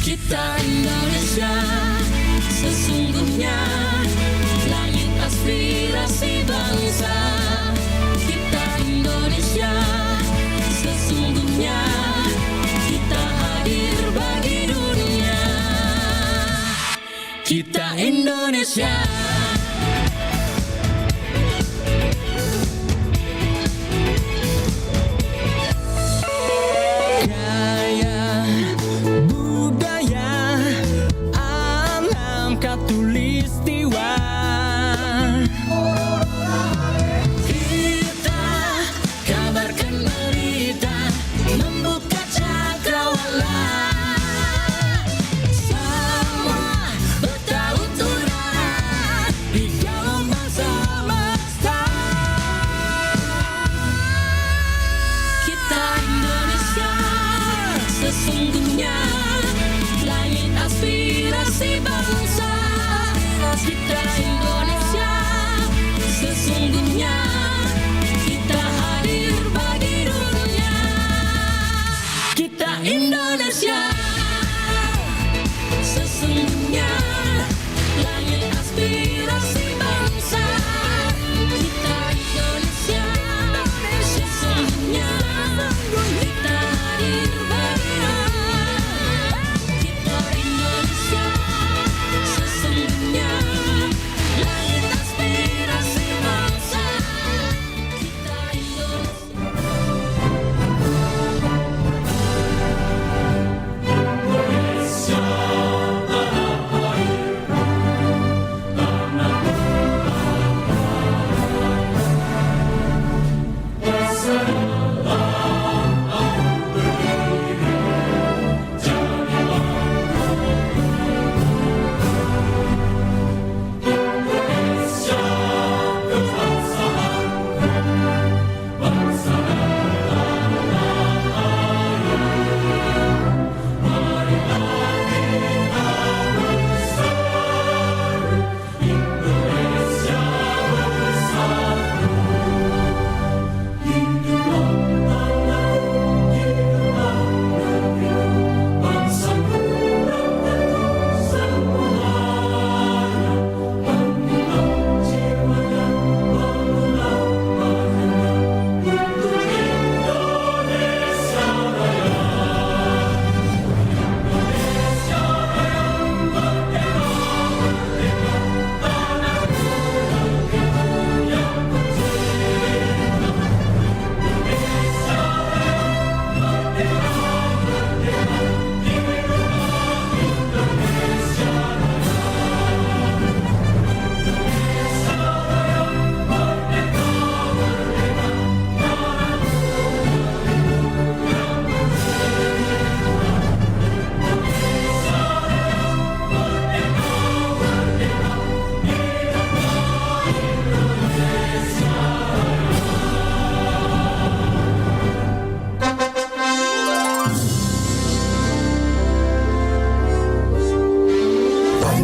Kita Indonesia, sesungguhnya langit aspirasi bangsa. Kita Indonesia, sesungguhnya kita hadir bagi dunia. Kita Indonesia. Tulistiwa kita kabarkan berita, membuka cakrawala. Semua bertaut udara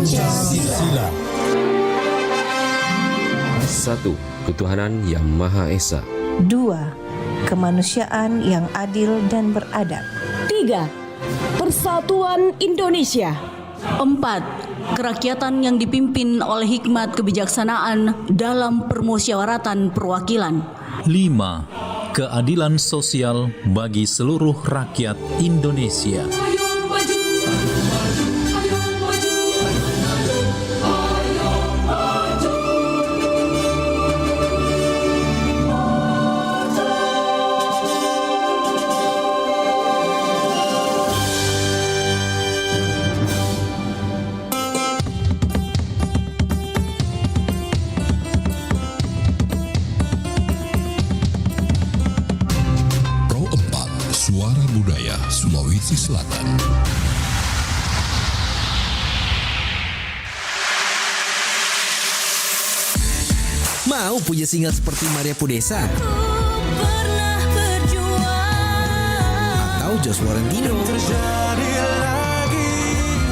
Pancasila. 1. Ketuhanan Yang Maha Esa. 2. Kemanusiaan yang adil dan beradab. 3. Persatuan Indonesia. 4. Kerakyatan yang dipimpin oleh hikmat kebijaksanaan dalam permusyawaratan perwakilan. 5. Keadilan sosial bagi seluruh rakyat Indonesia. Suara Budaya Sulawesi Selatan. Mau punya single seperti Maria Pudesa? Pernah berjuang Atau Jos Florentino?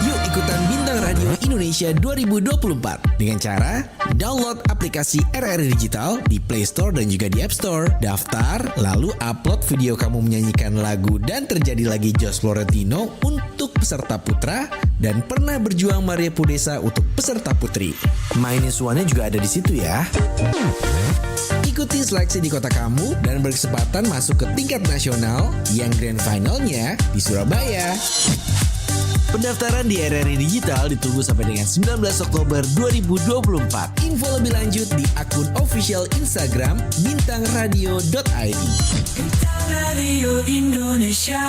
Yuk ikutan Bintang Radio Indonesia 2024 dengan cara download aplikasi RRI Digital di Play Store dan juga di App Store. Daftar, lalu upload video kamu menyanyikan lagu Dan Terjadi Lagi Jos Florentino untuk peserta putra dan Pernah Berjuang Maria Pudesa untuk peserta putri. Mainin suaranya juga ada di situ ya. Ikuti seleksi di kota kamu dan berkesempatan masuk ke tingkat nasional yang grand finalnya di Surabaya. Pendaftaran di RRI Digital ditunggu sampai dengan 19 Oktober 2024. Info lebih lanjut di akun official Instagram bintangradio.id. Bintang Radio Indonesia.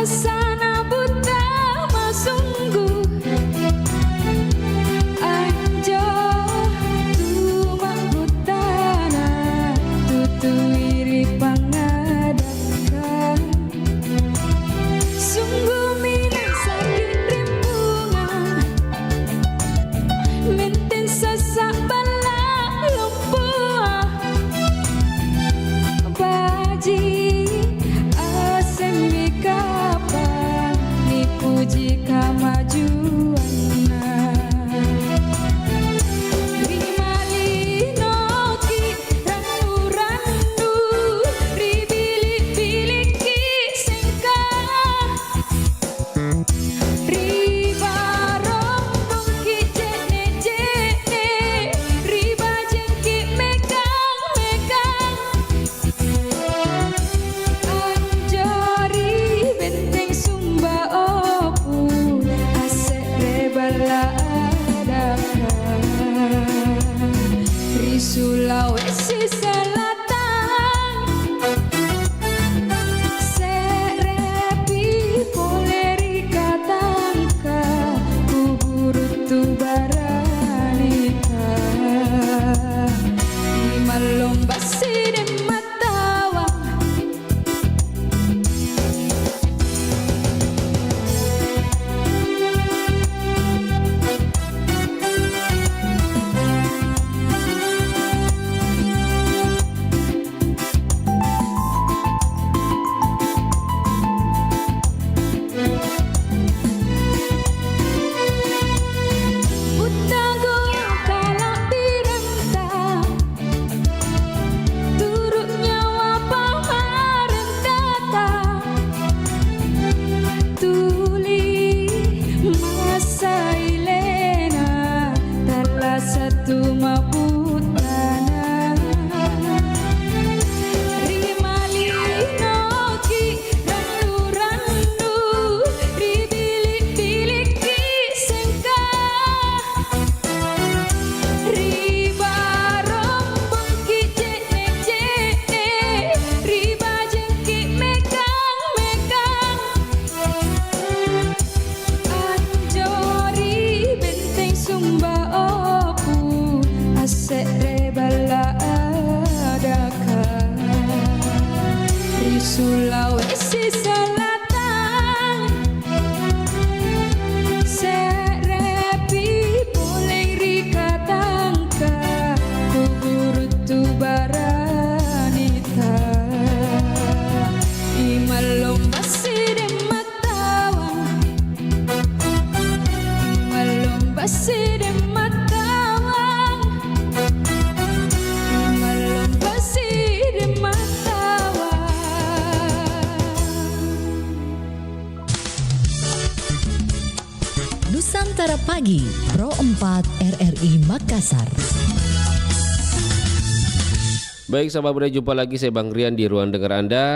Sana buta masungguh pagi, Pro 4 RRI Makassar. Baik sahabat budaya, jumpa lagi saya Bang Rian di ruang dengar Anda.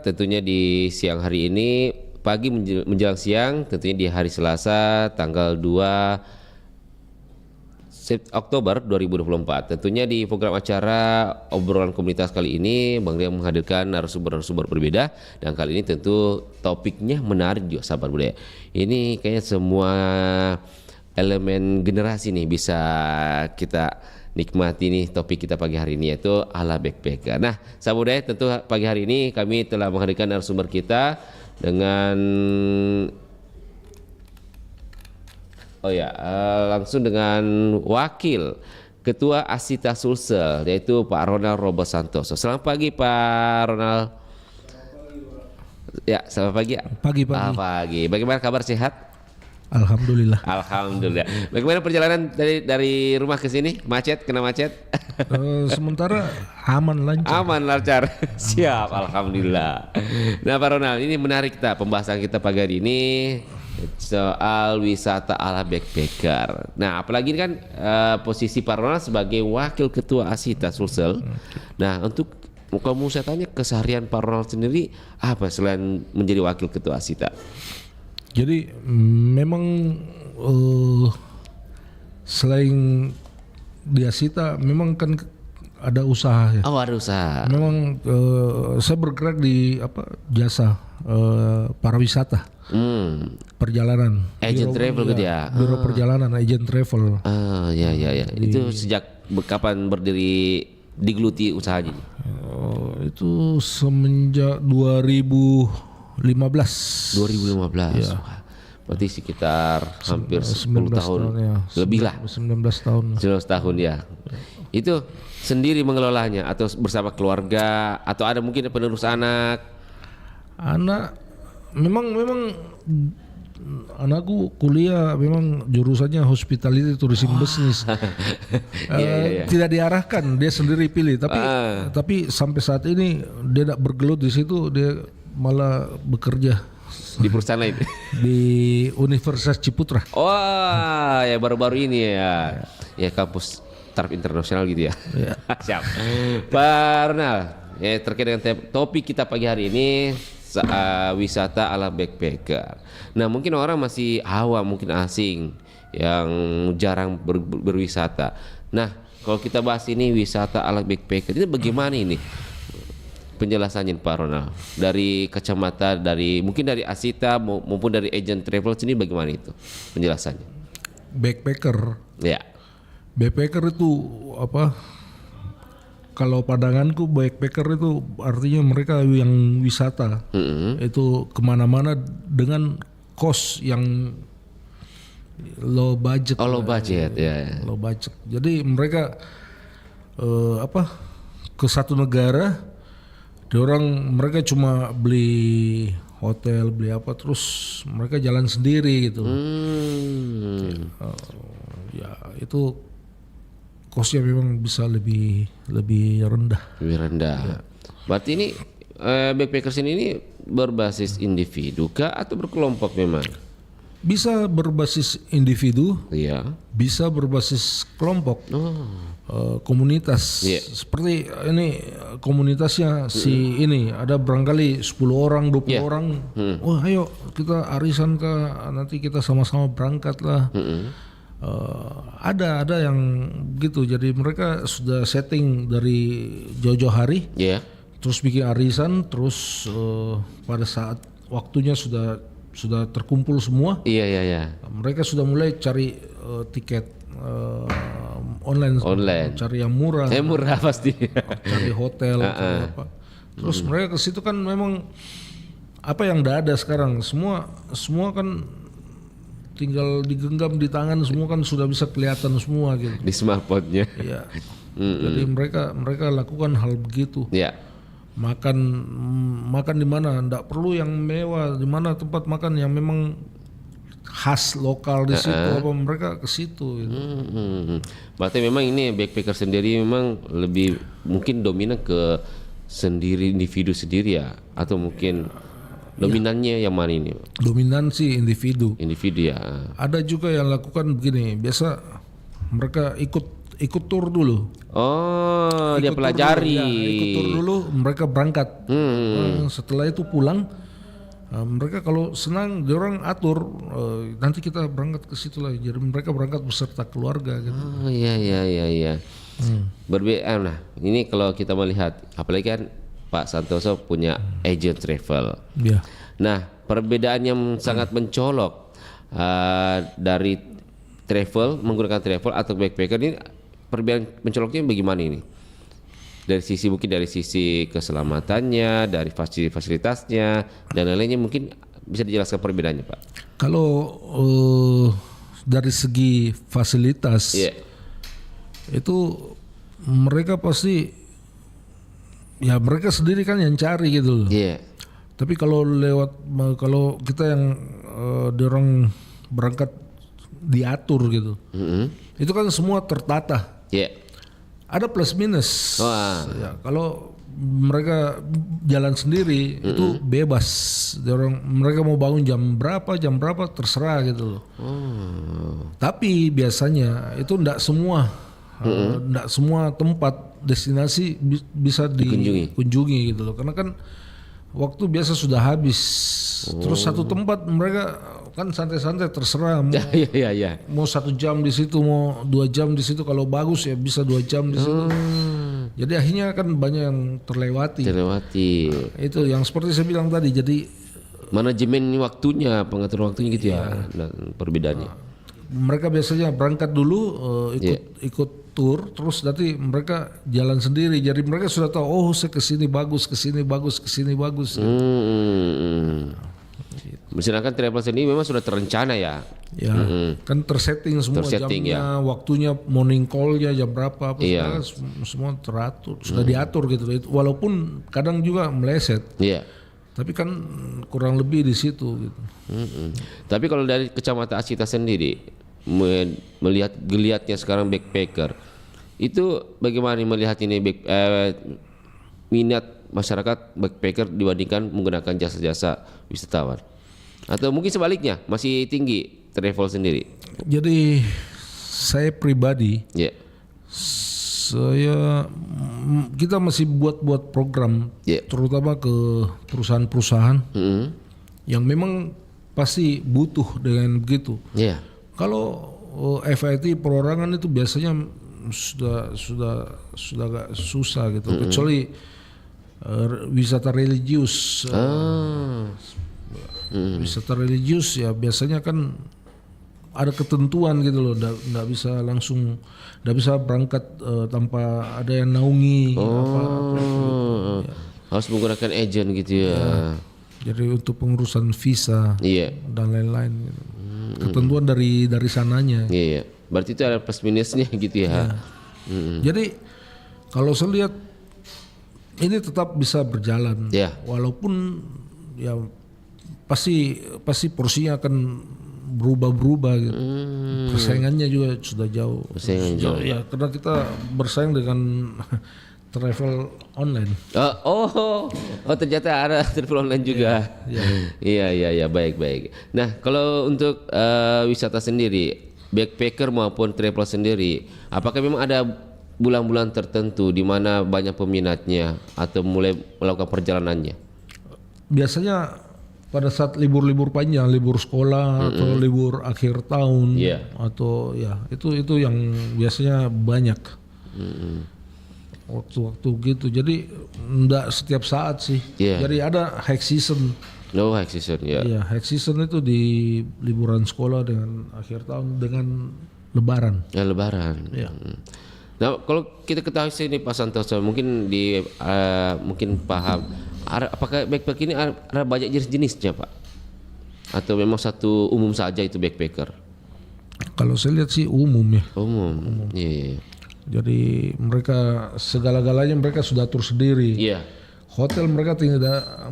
Tentunya di siang hari ini, pagi menjelang siang, tentunya di hari Selasa tanggal 2 Oktober 2024. Tentunya di program acara obrolan komunitas kali ini Bang Rian menghadirkan narasumber-narasumber berbeda, dan kali ini tentu topiknya menarik juga sahabat budaya. Ini kayaknya semua elemen generasi nih bisa kita nikmati nih topik kita pagi hari ini, yaitu ala backpacker. Nah sahabat budaya, tentu pagi hari ini kami telah menghadirkan narasumber kita dengan langsung dengan Wakil Ketua Asita Sulsel, yaitu Pak Ronald Robert Santoso. Selamat pagi Pak Ronald. Ya, selamat pagi. Pagi. Bagaimana kabar, sehat? Alhamdulillah. Bagaimana perjalanan dari rumah ke sini? Kena macet? Sementara aman lancar. Siap, alhamdulillah. Nah Pak Ronald, ini menarik pembahasan kita pagi hari ini soal wisata ala backpacker. Nah apalagi kan posisi Pak Ronald sebagai Wakil Ketua Asita Sulsel. Nah untuk kamu, saya tanya keseharian Pak Ronald sendiri apa selain menjadi Wakil Ketua Asita? Jadi memang selain di Asita memang kan ada usaha ya. Oh, ada usaha. Memang saya bergerak di jasa pariwisata. Perjalanan. Agent travel gitu ya. Biro perjalanan, agent travel. Ya. Itu sejak kapan berdiri, digeluti usahanya? Itu semenjak 2015. Ya. Berarti sekitar hampir 10 tahun ya. Lebih lah. 19 tahun. 19 tahun ya. Itu sendiri mengelolanya atau bersama keluarga, atau ada mungkin penerus anak? Memang anakku kuliah memang jurusannya hospitality tourism business. Tidak diarahkan, dia sendiri pilih. Tapi sampai saat ini dia tidak bergelut di situ, dia malah bekerja di perusahaan lain di Universitas Ciputra. Ya baru-baru ini ya kampus taraf internasional gitu ya. Siap. Pak Ronald, terkait dengan topik kita pagi hari ini, wisata ala backpacker. Nah mungkin orang masih awam, mungkin asing, yang jarang berwisata. Nah kalau kita bahas ini wisata ala backpacker, itu bagaimana ini penjelasannya Pak Ronald? Dari kacamata mungkin dari Asita maupun dari agent travel sini, bagaimana itu penjelasannya? Backpacker. Ya. Backpacker itu apa? Kalau pandanganku backpacker itu artinya mereka yang wisata, itu kemana-mana dengan kos yang low budget. Low budget, ya. Low budget. Jadi mereka ke satu negara, mereka cuma beli hotel, beli apa, terus mereka jalan sendiri gitu. Ya itu kosnya memang bisa lebih rendah. Lebih rendah. Ya. Berarti ini backpackers ini berbasis individu kah atau berkelompok memang? Bisa berbasis individu, bisa berbasis kelompok, komunitas. Seperti ini komunitasnya ini ada barangkali 10 orang, 20 orang. Ayo kita arisan kah, nanti kita sama-sama berangkat lah. Ada yang gitu, jadi mereka sudah setting dari jauh-jauh hari, terus bikin arisan, terus pada saat waktunya sudah terkumpul semua, mereka sudah mulai cari tiket online, cari yang murah, pasti, cari hotel, cari apa. Terus mereka ke situ kan memang apa yang udah ada sekarang, semua kan tinggal digenggam di tangan, semua kan sudah bisa kelihatan semua gitu di smartphone-nya. Iya. Jadi mereka lakukan hal begitu. Makan di mana, enggak perlu yang mewah, di mana tempat makan yang memang khas lokal di situ, mereka ke situ gitu. Berarti memang ini backpacker sendiri memang lebih mungkin dominan ke sendiri, individu sendiri ya, atau mungkin Dominannya yang mana ini? Dominan sih individu. Individu ya. Ada juga yang lakukan begini, biasa mereka ikut tur dulu. Oh, dia Ikut tur pelajari. dulu, ya, ikut tur dulu, mereka berangkat. Setelah itu pulang, mereka kalau senang, diorang atur. Nanti kita berangkat ke situ lagi. Jadi mereka berangkat beserta keluarga. Gitu. Oh iya. Berbeda. Nah, ini kalau kita melihat, apalagi kan Pak Santoso punya agent travel. Ya. Nah, perbedaan yang sangat mencolok dari travel, menggunakan travel atau backpacker ini, perbedaan mencoloknya bagaimana ini? Dari sisi mungkin dari sisi keselamatannya, dari fasilitasnya dan lain-lainnya, mungkin bisa dijelaskan perbedaannya, Pak. Kalau dari segi fasilitas, itu mereka pasti, ya mereka sendiri kan yang cari gitu loh. Tapi kalau kalau kita yang dorong berangkat diatur gitu, itu kan semua tertata. Ada plus minus. Ya, kalau mereka jalan sendiri itu bebas. Mereka mau bangun jam berapa terserah gitu loh. Tapi biasanya itu enggak semua tempat destinasi bisa dikunjungi gitu loh. Karena kan waktu biasa sudah habis. Terus satu tempat mereka kan santai-santai terserah mau 1 jam di situ, mau 2 jam di situ, kalau bagus ya bisa 2 jam di situ. Jadi akhirnya kan banyak yang terlewati. Nah, itu yang seperti saya bilang tadi. Jadi manajemen waktunya, pengatur waktunya gitu ya. Perbedaannya. Mereka biasanya berangkat dulu, ikut tur, terus nanti mereka jalan sendiri. Jadi mereka sudah tahu, oh saya kesini bagus. Sedangkan travel sendiri memang sudah terencana ya. Kan tersetting semua jamnya, waktunya, morning call-nya jam berapa, semua teratur, sudah diatur gitu. Walaupun kadang juga meleset. Tapi kan kurang lebih di situ gitu. Tapi kalau dari Kecamatan Asita sendiri melihat geliatnya sekarang backpacker, itu bagaimana melihat ini minat masyarakat backpacker dibandingkan menggunakan jasa-jasa wisatawan? Atau mungkin sebaliknya masih tinggi travel sendiri? Jadi saya pribadi, kita masih buat program, terutama ke perusahaan-perusahaan yang memang pasti butuh dengan begitu. Kalau FIT perorangan itu biasanya sudah agak susah gitu, kecuali wisata religius. Wisata religius ya biasanya kan ada ketentuan gitu loh, nggak bisa langsung, nggak bisa berangkat tanpa ada yang naungi. Harus menggunakan agent gitu ya. Jadi untuk pengurusan visa dan lain-lain gitu. Ketentuan dari sananya. Berarti itu ada plus minusnya gitu ya. Jadi kalau saya lihat ini tetap bisa berjalan, walaupun ya pasti porsinya akan berubah gitu. Persaingannya juga sudah jauh. Ya, karena kita bersaing dengan travel online. Ternyata ada travel online juga. Iya, baik. Nah, kalau untuk wisata sendiri, backpacker maupun travel sendiri, apakah memang ada bulan-bulan tertentu di mana banyak peminatnya atau mulai melakukan perjalanannya? Biasanya pada saat libur-libur panjang, libur sekolah atau libur akhir tahun, atau ya itu yang biasanya banyak waktu-waktu gitu. Jadi enggak setiap saat sih. Jadi ada high season. High season ya. Iya, high season itu di liburan sekolah dengan akhir tahun dengan Lebaran. Ya, Lebaran. Nah, kalau kita ketahui sini Pak Santoso, mungkin mungkin paham. Apakah backpacker ini ada banyak jenis-jenisnya Pak? Atau memang satu umum saja itu backpacker? Kalau saya lihat sih umum ya. Umum. Iya. Jadi mereka segala-galanya mereka sudah atur sendiri. Hotel mereka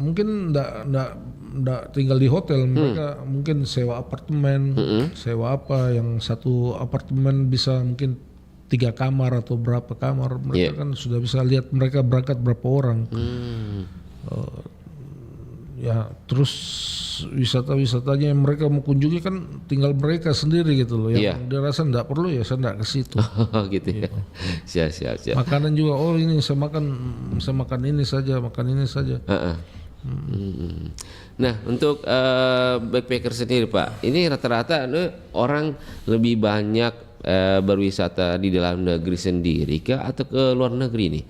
mungkin enggak tinggal di hotel, mereka mungkin sewa apartemen, sewa apa, yang satu apartemen bisa mungkin 3 kamar atau berapa kamar, mereka kan sudah bisa lihat mereka berangkat berapa orang. ya terus wisata-wisatanya yang mereka mau kunjungi kan tinggal mereka sendiri gitu loh. Yang dia rasa enggak perlu ya saya enggak ke situ. Gitu ya. Siap. Makanan juga ini saya makan ini saja, Nah, untuk backpacker sendiri Pak, ini rata-rata orang lebih banyak berwisata di dalam negeri sendiri kah atau ke luar negeri nih?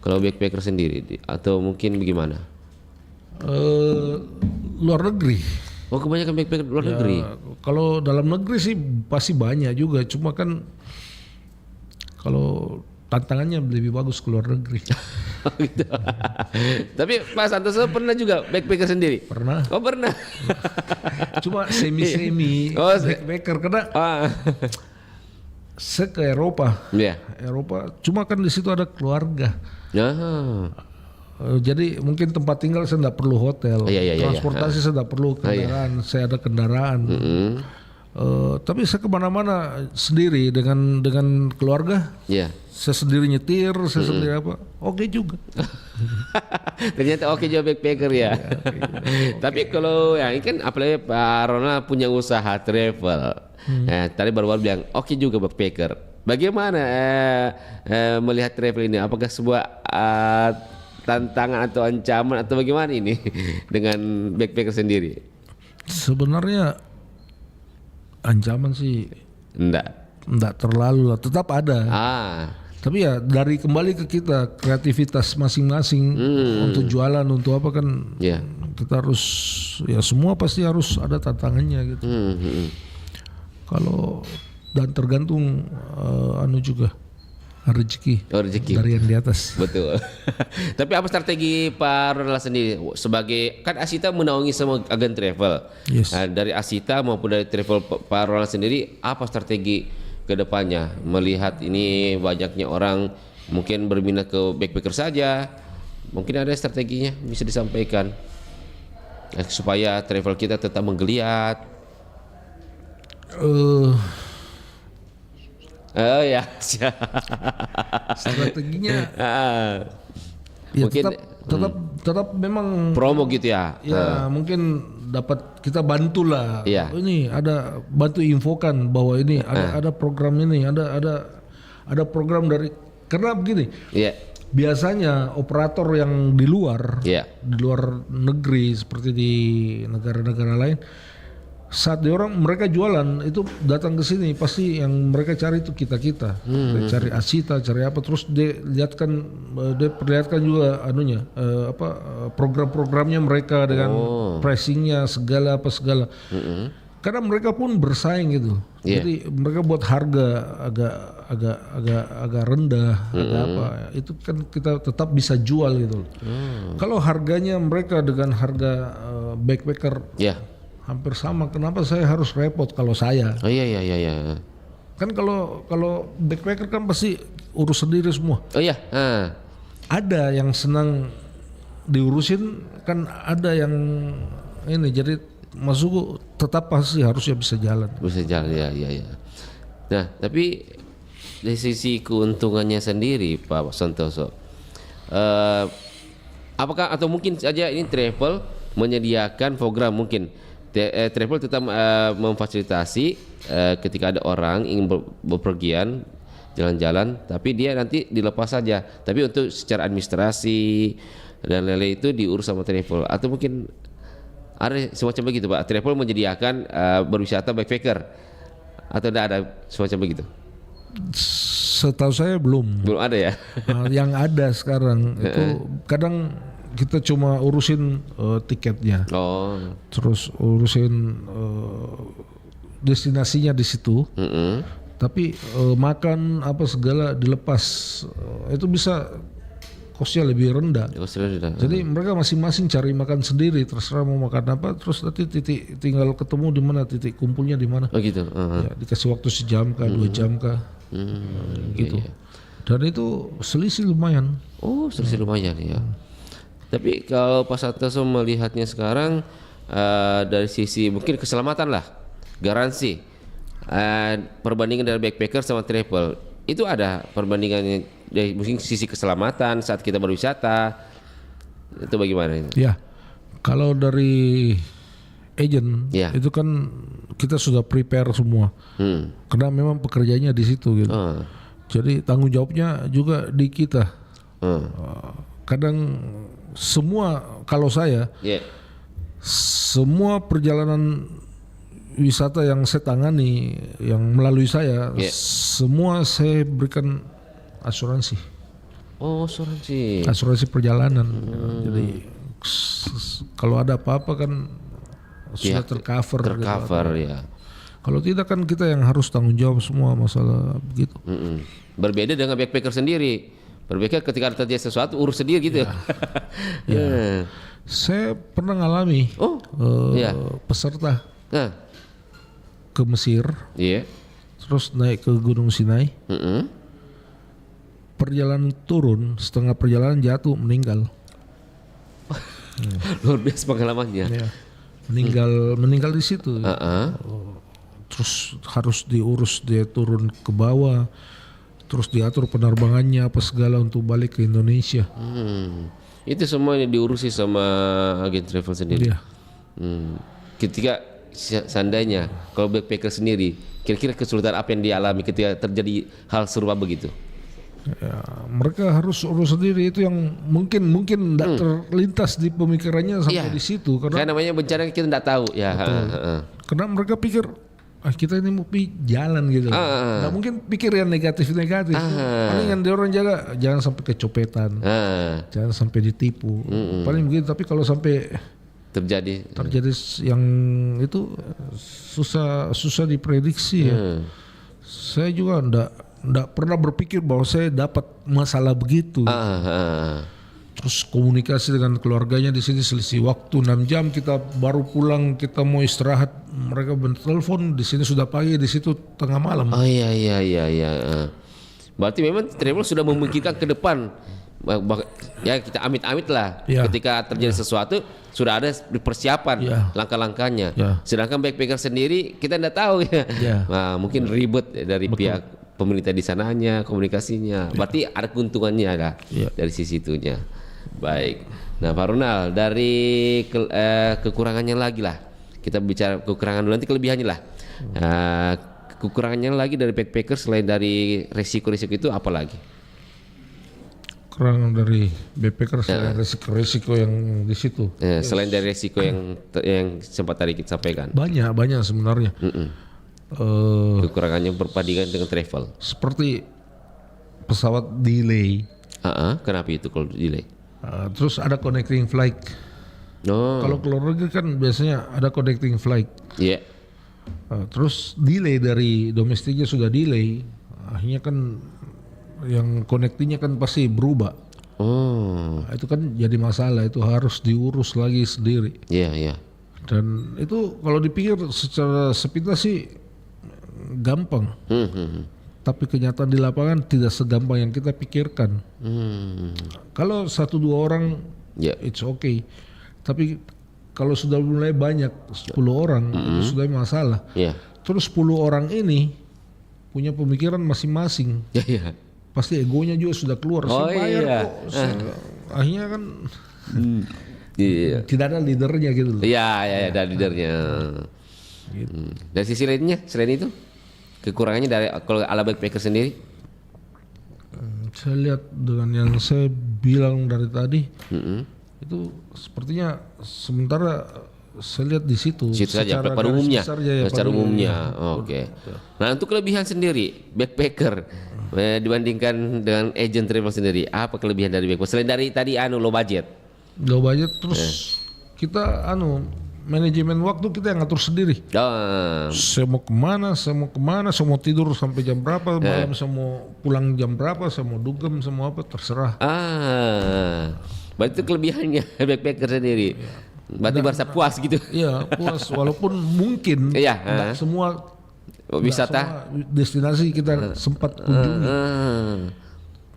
Kalau backpacker sendiri atau mungkin bagaimana? Luar negeri. Oh, kebanyakan backpacker luar negeri. Kalau dalam negeri sih pasti banyak juga, cuma kan kalau tantangannya lebih bagus ke luar negeri. Gitu. Tapi Pak Santoso pernah juga backpacker sendiri? Pernah. Oh, pernah. Cuma semi backpacker karena saya ke Eropa. Eropa. Cuma kan di situ ada keluarga. Jadi mungkin tempat tinggal saya tidak perlu hotel, transportasi saya tidak perlu kendaraan, saya ada kendaraan. Tapi saya kemana-mana sendiri dengan keluarga. Saya sendiri nyetir, saya sendiri apa? Oke juga. Ternyata oke juga backpacker ya. Tapi kalau ya ini kan apalagi Pak Ronald punya usaha travel. Tadi baru-baru bilang oke juga backpacker. Bagaimana melihat travel ini? Apakah sebuah tantangan atau ancaman atau bagaimana ini dengan backpacker sendiri? Sebenarnya ancaman sih enggak terlalu lah, tetap ada. Tapi ya dari kembali ke kita kreativitas masing-masing untuk jualan untuk apa kan kita harus ya semua pasti harus ada tantangannya gitu. Kalau dan tergantung juga rezeki dari yang di atas. Betul. Tapi apa strategi Pak Ronald sendiri sebagai kan Asita menaungi semua agen travel. Dari Asita maupun dari travel Pak Ronald sendiri apa strategi ke depannya melihat ini banyaknya orang mungkin berminat ke backpacker saja. Mungkin ada strateginya bisa disampaikan supaya travel kita tetap menggeliat. Strateginya ya mungkin tetap memang promo gitu ya. Mungkin dapat kita bantulah. Ini ada bantu infokan bahwa ini ada program ini, ada program dari karena begini. Biasanya operator yang di luar negeri seperti di negara-negara lain saat mereka jualan itu datang ke sini pasti yang mereka cari itu kita cari Asita, cari apa terus dia perlihatkan juga program-programnya mereka dengan pricingnya segala karena mereka pun bersaing gitu. Jadi mereka buat harga agak rendah, itu kan kita tetap bisa jual gitu. Kalau harganya mereka dengan harga backpacker hampir sama, kenapa saya harus repot kalau saya? Kan kalau backpacker kan pasti urus sendiri semua. Ada yang senang diurusin, kan ada yang ini jadi masuk tetap pasti harusnya bisa jalan. Nah, tapi dari sisi keuntungannya sendiri Pak Santoso, apakah atau mungkin saja ini travel menyediakan program mungkin travel tetap memfasilitasi ketika ada orang ingin bepergian jalan-jalan, tapi dia nanti dilepas saja. Tapi untuk secara administrasi dan lain-lain itu diurus sama travel, atau mungkin ada semacam begitu Pak. Travel menyediakan berwisata backpacker atau tidak ada semacam begitu? Setahu saya belum ada ya. Yang ada sekarang itu kadang kita cuma urusin tiketnya, terus urusin destinasinya di situ, tapi makan apa segala dilepas, itu bisa kosnya lebih rendah. Jadi mereka masing-masing cari makan sendiri, terserah mau makan apa, terus nanti tinggal ketemu di mana, titik kumpulnya di mana. Gitu. Ya, dikasih waktu sejam kah, 2 jam kah, gitu. Dan itu selisih lumayan. Selisih lumayan ya. Tapi kalau Pak Santoso melihatnya sekarang dari sisi mungkin keselamatan lah, garansi, perbandingan dari backpacker sama travel, itu ada perbandingannya dari mungkin sisi keselamatan saat kita berwisata, itu bagaimana? Ya, Kalau dari agent itu kan kita sudah prepare semua, karena memang pekerjaannya di situ gitu. Jadi tanggung jawabnya juga di kita. Kadang semua kalau saya semua perjalanan wisata yang saya tangani, yang melalui saya, semua saya berikan asuransi. Oh, asuransi. Asuransi perjalanan. Jadi kalau ada apa-apa kan sudah tercover. Tercover ya. Kalau tidak kan kita yang harus tanggung jawab semua masalah begitu. Berbeda dengan backpacker sendiri. Backpacker ketika terjadi sesuatu urus sendiri gitu. Saya pernah ngalami peserta ke Mesir, terus naik ke Gunung Sinai. Perjalanan turun, setengah perjalanan jatuh, meninggal. Luar biasa pengalamannya. Meninggal di situ. Terus harus diurus dia turun ke bawah, terus diatur penerbangannya apa segala untuk balik ke Indonesia. Itu semuanya diurusi sama agen travel sendiri. Ketika seandainya kalau backpacker sendiri, kira-kira kesulitan apa yang dialami ketika terjadi hal serupa begitu? Ya, mereka harus urus sendiri, itu yang mungkin tidak terlintas di pemikirannya sampai di situ karena namanya bencana kita tidak tahu ya. Karena mereka pikir kita ini mau jalan gitu, nggak mungkin pikir yang negatif. Paling yang orang jaga jangan sampai kecopetan, jangan sampai ditipu, paling begitu. Tapi kalau sampai terjadi yang itu susah diprediksi ya. Saya juga nggak pernah berpikir bahwa saya dapat masalah begitu. Terus komunikasi dengan keluarganya di sini selisih waktu 6 jam, kita baru pulang, kita mau istirahat, mereka bertelepon di sini sudah pagi, di situ tengah malam. Iya. Berarti memang travel sudah memikirkan ke depan. Ya kita amit-amit lah. Ketika terjadi sesuatu sudah ada persiapan langkah-langkahnya. Sedangkan backpacker sendiri kita tidak tahu ya. Nah, mungkin ribet dari pihak pemerintah di sananya, komunikasinya. Berarti ada keuntungannya ada dari sisi itunya. Baik. Nah, Pak Ronald, dari kekurangannya lagi lah. Kita bicara kekurangan dulu, nanti kelebihannya lah. Kekurangannya lagi dari backpacker selain dari resiko-resiko itu apa lagi? Kekurangan dari backpacker selain resiko-resiko yang di situ. Selain dari resiko yang sempat tadi kita sampaikan. Banyak sebenarnya. Kekurangannya berbandingan dengan travel. Seperti pesawat delay. Kenapa itu kalau delay? Terus ada connecting flight. Kalau ke luar negeri kan biasanya ada connecting flight. Terus delay dari domestiknya sudah delay, akhirnya kan yang connectingnya kan pasti berubah. Itu kan jadi masalah, itu harus diurus lagi sendiri. Dan itu kalau dipikir secara sepintas sih gampang. Tapi kenyataan di lapangan tidak segampang yang kita pikirkan. Kalau 1-2 orang, it's okay. Tapi kalau sudah mulai banyak, 10 orang, itu sudah masalah. Terus 10 orang ini punya pemikiran masing-masing. Pasti egonya juga sudah keluar. Saya bayar kok. Akhirnya kan tidak ada leadernya gitu loh. Iya, ada leadernya. Dari sisi lainnya, selain itu? Kekurangannya dari kalau ala backpacker sendiri? Saya lihat dengan yang saya bilang dari tadi, itu sepertinya sementara saya lihat di situ. Saja pada umumnya. Secara umumnya. Oke. Nah, untuk kelebihan sendiri backpacker dibandingkan dengan agent travel sendiri, apa kelebihan dari backpacker selain dari tadi low budget? Low budget terus kita manajemen waktu kita yang ngatur sendiri. Saya mau kemana, saya mau tidur sampai jam berapa, malam saya mau pulang jam berapa, saya mau dugem, saya mau apa, terserah. Berarti itu kelebihannya backpacker sendiri. Berarti merasa puas gitu. Iya, puas. Walaupun mungkin tidak semua wisata destinasi kita sempat kunjungi.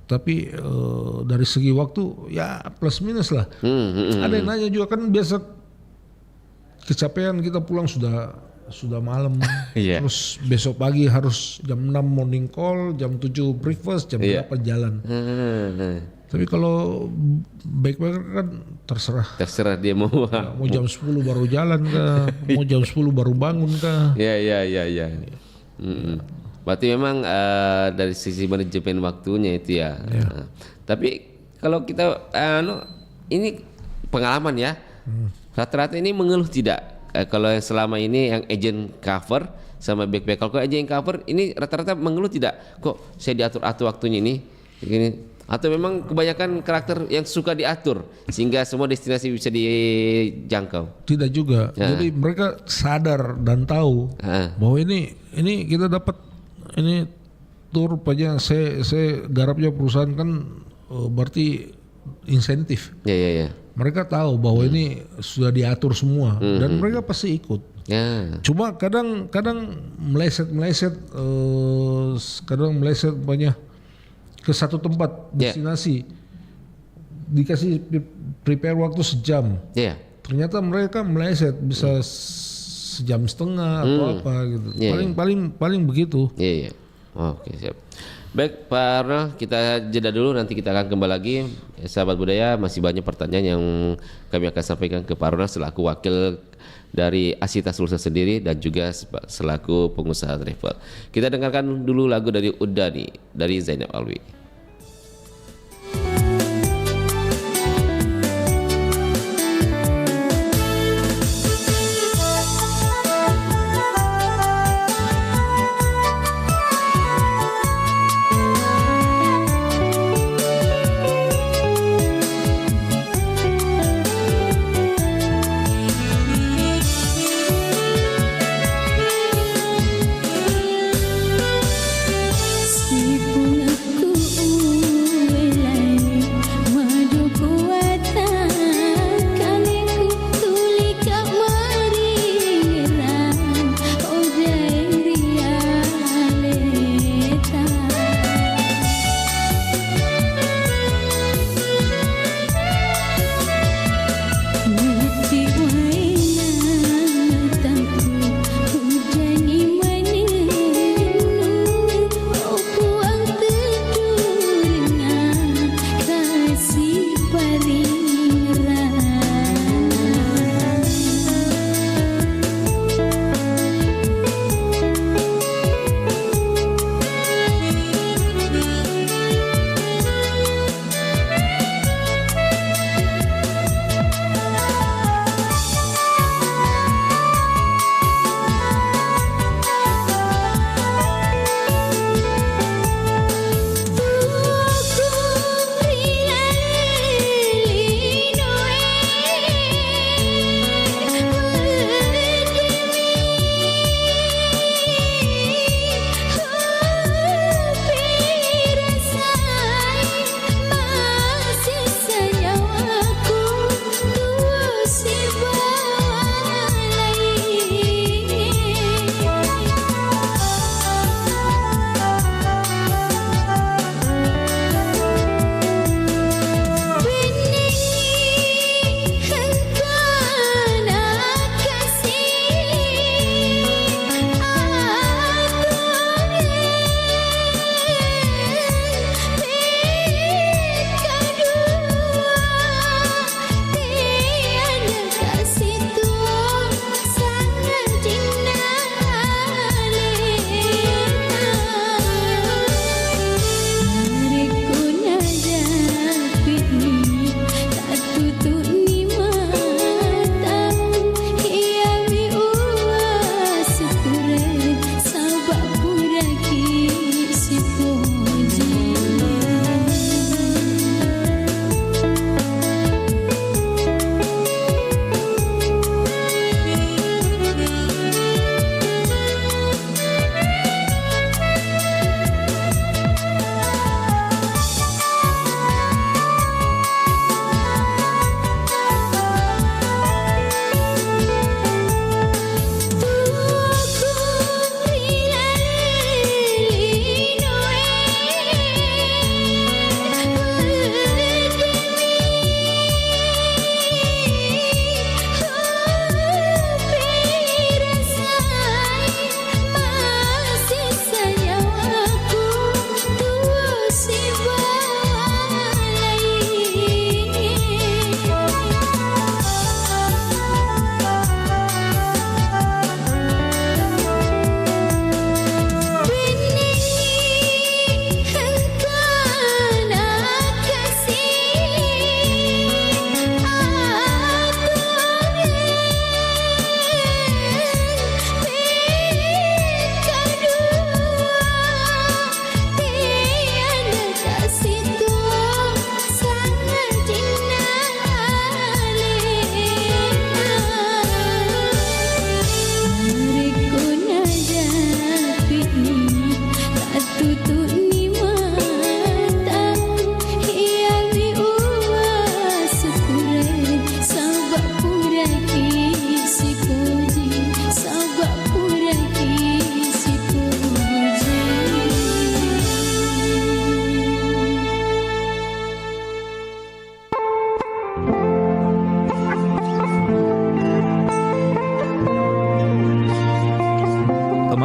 Tapi dari segi waktu ya plus minus lah. Ada yang nanya juga kan biasa kecapean kita pulang sudah sudah malam. Iya. Terus besok pagi harus jam 6 morning call, jam 7 breakfast, jam 8 jalan. Tapi kalau backpacker kan terserah. Terserah dia mau. Mau jam 10 baru jalan kah, mau jam 10 baru bangun kah. Ya. Berarti memang dari sisi manajemen waktunya itu ya. Tapi kalau kita ini pengalaman ya. Rata-rata ini mengeluh tidak? Kalau yang selama ini yang agent cover sama backpacker, kalau agent cover ini rata-rata mengeluh tidak? Kok saya diatur-atur waktunya ini? Gini. Atau memang kebanyakan karakter yang suka diatur sehingga semua destinasi bisa dijangkau? Tidak juga. Jadi mereka sadar dan tahu bahwa ini kita dapat ini tur aja saya garapnya perusahaan kan berarti insentif. Ya. Mereka tahu bahwa ini sudah diatur semua dan mereka pasti ikut. Cuma kadang meleset banyak ke satu tempat destinasi dikasih prepare waktu sejam. Ternyata mereka meleset bisa sejam setengah atau apa gitu. Paling begitu. Oke, siap. Baik Pak Arnal, kita jeda dulu, nanti kita akan kembali lagi. Sahabat budaya, masih banyak pertanyaan yang kami akan sampaikan ke Pak Arnal selaku wakil dari Asita Sulsel sendiri dan juga selaku pengusaha travel. Kita dengarkan dulu lagu dari Udani dari Zainab Alwi. Si bungaku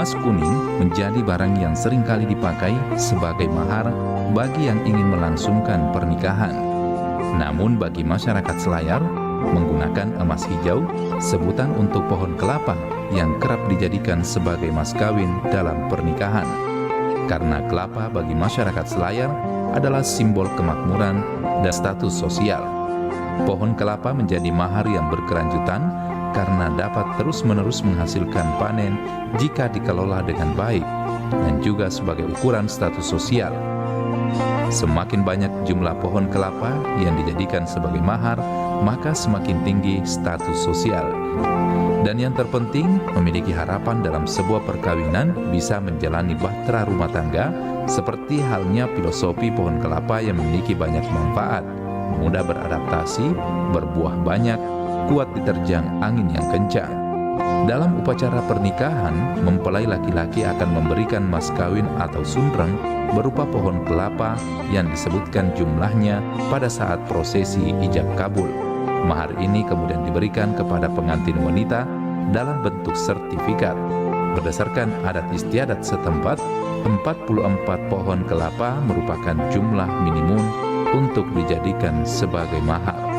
emas kuning menjadi barang yang seringkali dipakai sebagai mahar bagi yang ingin melangsungkan pernikahan. Namun bagi masyarakat Selayar, menggunakan emas hijau, sebutan untuk pohon kelapa yang kerap dijadikan sebagai mas kawin dalam pernikahan. Karena kelapa bagi masyarakat Selayar adalah simbol kemakmuran dan status sosial. Pohon kelapa menjadi mahar yang berkelanjutan karena dapat terus-menerus menghasilkan panen jika dikelola dengan baik dan juga sebagai ukuran status sosial. Semakin banyak jumlah pohon kelapa yang dijadikan sebagai mahar, maka semakin tinggi status sosial. Dan yang terpenting, memiliki harapan dalam sebuah perkawinan bisa menjalani bahtera rumah tangga, seperti halnya filosofi pohon kelapa yang memiliki banyak manfaat, mudah beradaptasi, berbuah banyak, kuat diterjang angin yang kencang. Dalam upacara pernikahan, mempelai laki-laki akan memberikan mas kawin atau sunreng berupa pohon kelapa yang disebutkan jumlahnya pada saat prosesi ijab kabul. Mahar ini kemudian diberikan kepada pengantin wanita dalam bentuk sertifikat. Berdasarkan adat istiadat setempat, 44 pohon kelapa merupakan jumlah minimum untuk dijadikan sebagai mahar.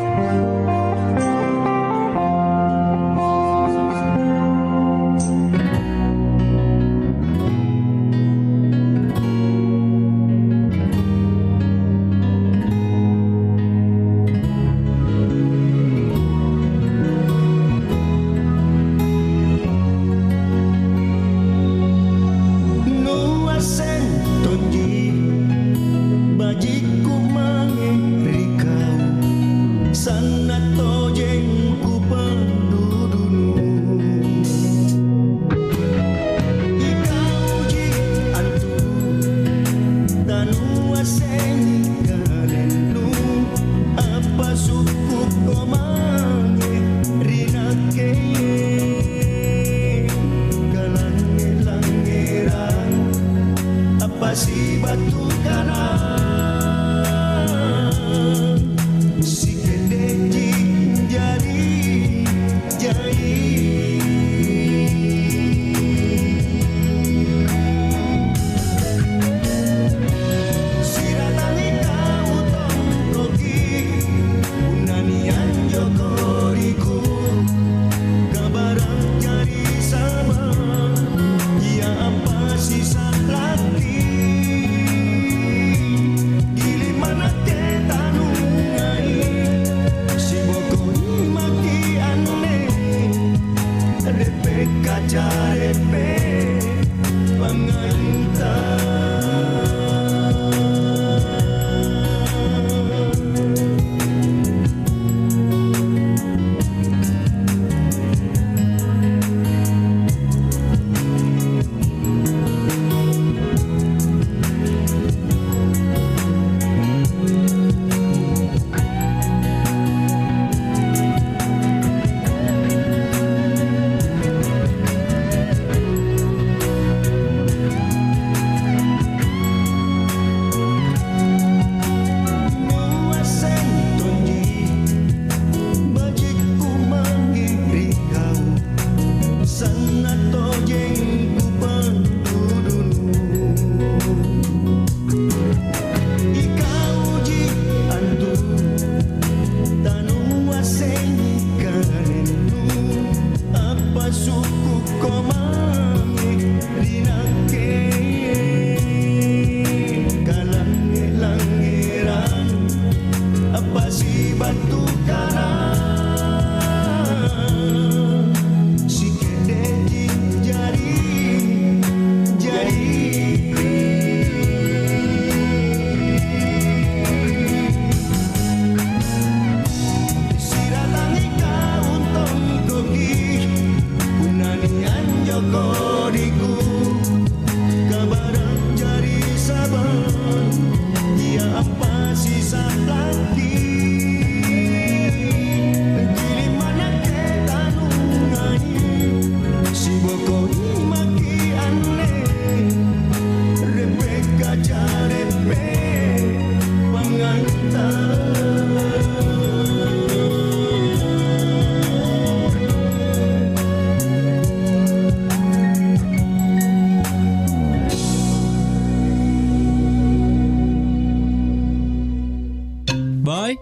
Boy.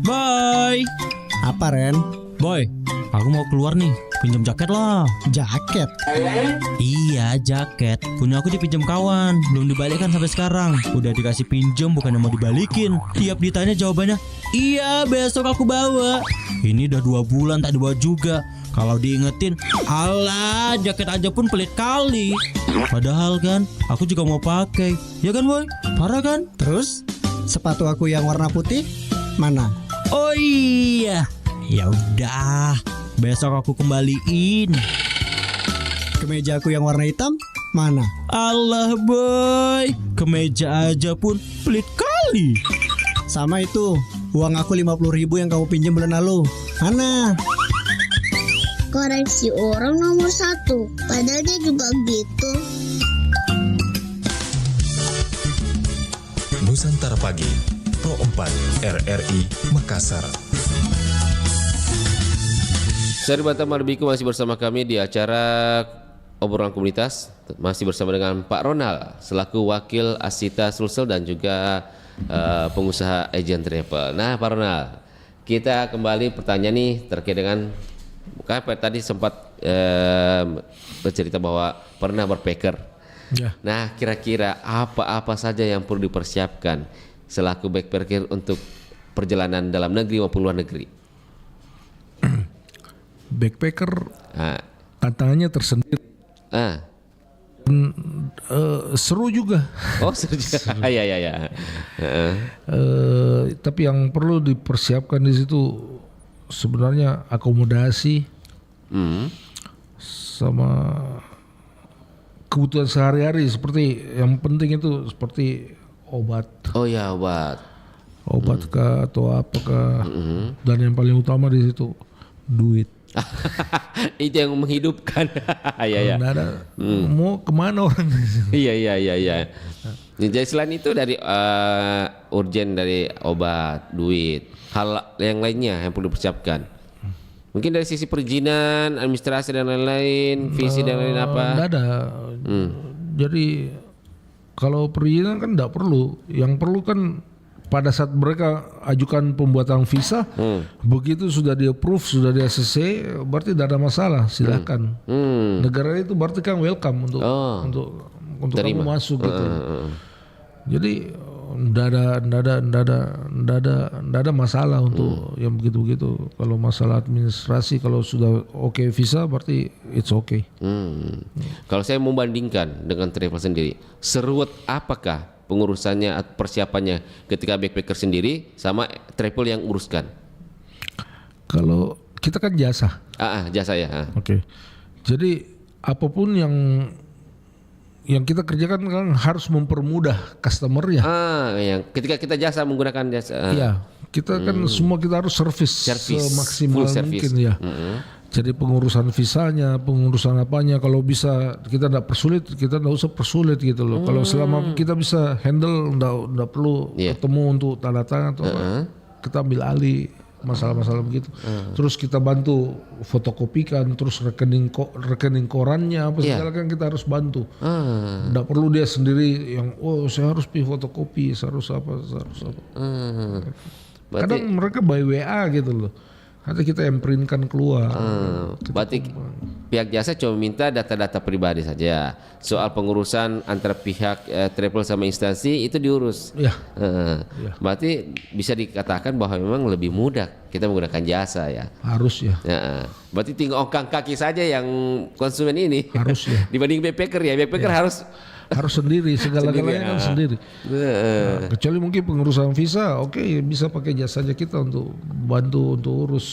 Boy. Apa, Ren? Boy, aku mau keluar nih. Pinjam jaket lah. Jaket? Iya, jaket. Punya aku dipinjam kawan. Belum dibalikkan sampai sekarang. Udah dikasih pinjam, bukannya mau dibalikin. Tiap ditanya jawabannya, iya besok aku bawa. Ini udah 2 bulan tak dibawa juga. Kalau diingetin, alah jaket aja pun pelit kali. Padahal kan, aku juga mau pakai. Ya kan Boy? Parah kan? Terus, sepatu aku yang warna putih, mana? Oh iya. Ya udah, besok aku kembaliin. Kemeja aku yang warna hitam, mana? Allah Boy, kemeja aja pun pelit kali. Sama itu, uang aku 50.000 yang kamu pinjam bulan lalu, mana? Koreksi orang nomor 1, padahal dia juga gitu. Nusantara Pagi, Pro 4 RRI Makassar. Seri Batam Marbiku masih bersama kami di acara obrolan komunitas, masih bersama dengan Pak Ronald selaku wakil Asita Sulsel dan juga pengusaha agent travel. Nah Pak Ronald, kita kembali pertanyaan nih terkait dengan tadi sempat bercerita bahwa pernah backpacker. Ya. Nah kira-kira apa saja yang perlu dipersiapkan selaku backpacker untuk perjalanan dalam negeri maupun luar negeri? Backpacker tantangannya tersendiri. Seru juga. Oh seru juga. Ya. Tapi yang perlu dipersiapkan di situ sebenarnya akomodasi sama kebutuhan sehari-hari, seperti yang penting itu seperti obat. Oh ya obat. Obat kah atau apakah? Dan yang paling utama di situ duit. Itu yang menghidupkan. Ya. Nggak ada. Mau kemana orang? Iya. Jadi selain itu dari urgen dari obat, duit, hal yang lainnya yang perlu dipersiapkan. Mungkin dari sisi perizinan, administrasi dan lain-lain, visi dan lain apa? Nggak ada. Jadi kalau perizinan kan nggak perlu. Yang perlu kan pada saat mereka ajukan pembuatan visa, begitu sudah di approve, sudah di ACC, berarti tidak ada masalah, silakan. Negara itu berarti kan welcome untuk kamu masuk gitu. Jadi tidak ada masalah untuk yang begitu-begitu. Kalau masalah administrasi, kalau sudah oke visa, berarti it's okay. Kalau saya membandingkan dengan travel sendiri, seruat apakah pengurusannya atau persiapannya ketika backpacker sendiri sama travel yang uruskan? Kalau kita kan jasa. Jasa ya. Oke. Jadi apapun yang kita kerjakan kan harus mempermudah customer-nya. Yang ketika kita jasa menggunakan jasa. Iya, kita kan semua kita harus service semaksimal mungkin ya. Jadi pengurusan visanya, pengurusan apanya, kalau bisa kita tidak persulit, kita tidak usah persulit gitu loh. Kalau selama kita bisa handle, tidak perlu ketemu untuk tanda tangan atau kita ambil alih masalah-masalah begitu. Terus kita bantu fotokopikan, terus rekening korannya apa segala kan kita harus bantu. Tidak perlu dia sendiri yang saya harus pergi fotokopi, saya harus apa. Kadang mereka by WA gitu loh. Nanti kita yang printkan keluar. Berarti pihak jasa cuma minta data-data pribadi saja. Soal pengurusan antara pihak travel sama instansi itu diurus. Ya. Berarti bisa dikatakan bahwa memang lebih mudah kita menggunakan jasa ya. Harus ya. Berarti tinggal ongkang kaki saja yang konsumen ini. Harus ya. Dibanding backpacker ya. Backpacker harus sendiri, segala-galanya kan sendiri. Kecuali mungkin pengurusan visa, oke, bisa pakai jasanya kita untuk bantu untuk urus.